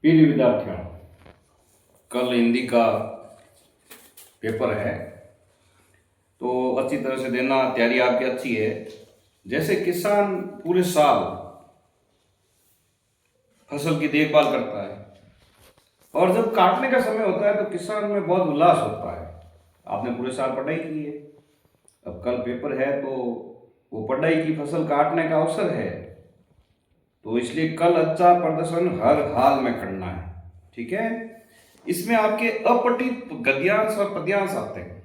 प्रिय विद्यार्थियों, कल हिंदी का पेपर है तो अच्छी तरह से देना। तैयारी आपकी अच्छी है। जैसे किसान पूरे साल फसल की देखभाल करता है और जब काटने का समय होता है तो किसान में बहुत उल्लास होता है। आपने पूरे साल पढ़ाई की है, अब कल पेपर है तो वो पढ़ाई की फसल काटने का अवसर है, तो इसलिए कल अच्छा प्रदर्शन हर हाल में करना है। ठीक है। इसमें आपके अपठित गद्यांश और पद्यांश आते हैं।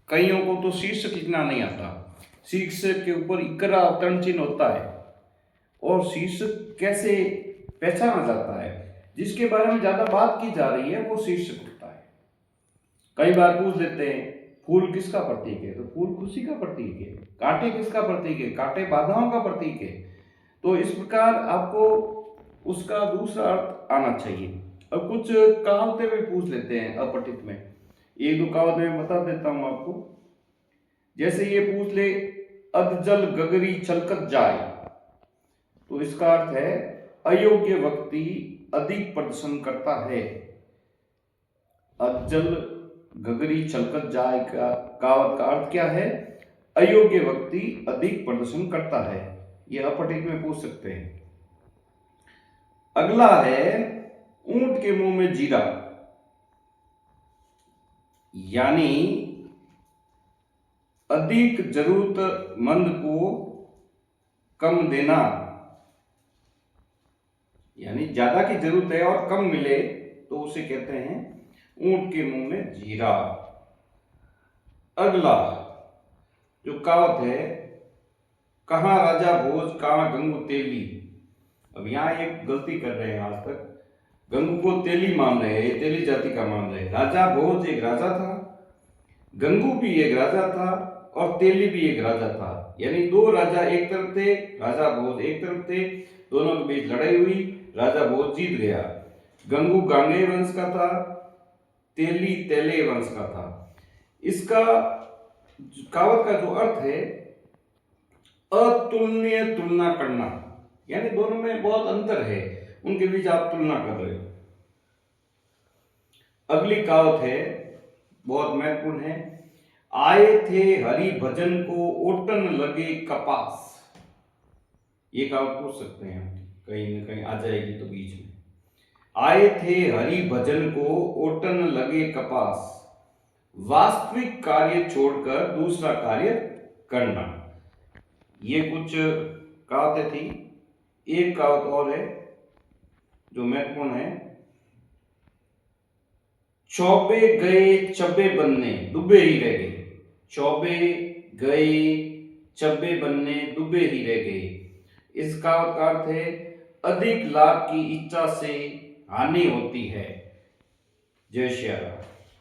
कईयों को तो शीर्षक लिखना नहीं आता। शीर्षक के ऊपर इकरा अवतरण चिन्ह होता है और शीर्षक कैसे पहचाना जाता है, जिसके बारे में ज्यादा बात की जा रही है वो शीर्षक होता है। कई बार पूछ लेते हैं फूल किसका प्रतीक है, तो फूल खुशी का प्रतीक है। कांटे किसका प्रतीक है, कांटे बाधाओं का प्रतीक है। तो इस प्रकार आपको उसका दूसरा अर्थ आना चाहिए। अब कुछ कहावतें भी पूछ लेते हैं अपठित में। एक दो कहावतें मैं बता देता हूं आपको। जैसे ये पूछ ले, अधजल गगरी छलकत जाए, तो इसका अर्थ है अयोग्य व्यक्ति अधिक प्रदर्शन करता है। अधजल गगरी छलकत जाए का कहावत का अर्थ क्या है? अयोग्य व्यक्ति अधिक प्रदर्शन करता है। यह अपठित में पूछ सकते हैं। अगला है ऊंट के मुंह में जीरा, यानी अधिक जरूरतमंद को कम देना, यानी ज्यादा की जरूरत है और कम मिले तो उसे कहते हैं ऊंट के मुंह में जीरा। अगला जो कहावत है, कहां राजा भोज कहां गंगू तेली। अब यहां एक गलती कर रहे हैं, आज तक गंगू को तेली मान रहे हैं, तेली जाति का मान रहे हैं। राजा भोज एक राजा था, गंगू भी एक राजा था और तेली भी एक राजा था, यानी दो राजा एक तरफ थे, राजा भोज एक तरफ थे। दोनों के बीच लड़ाई हुई, राजा भोज जीत गया। गंगू गांगे वंश का था, तेली तेले वंश का था। इसका कहावत का जो अर्थ है, अतुलनीय तुलना करना, यानी दोनों में बहुत अंतर है, उनके बीच आप तुलना कर रहे हो। अगली कहावत है, बहुत महत्वपूर्ण है, आए थे हरि भजन को ओटन लगे कपास। ये कहावत पूछ सकते हैं, कहीं ना कहीं आ जाएगी तो बीच में। आए थे हरि भजन को ओटन लगे कपास, वास्तविक कार्य छोड़कर दूसरा कार्य करना। ये कुछ कहावतें थी। एक कहावत और है जो महत्वपूर्ण है, चौबे गए चब्बे बनने डूबे ही रह गए। चौबे गए चब्बे बनने डूबे ही रह गए। इस कहावत का अर्थ है अधिक लाभ की इच्छा से हानि होती है। जय श्री राम।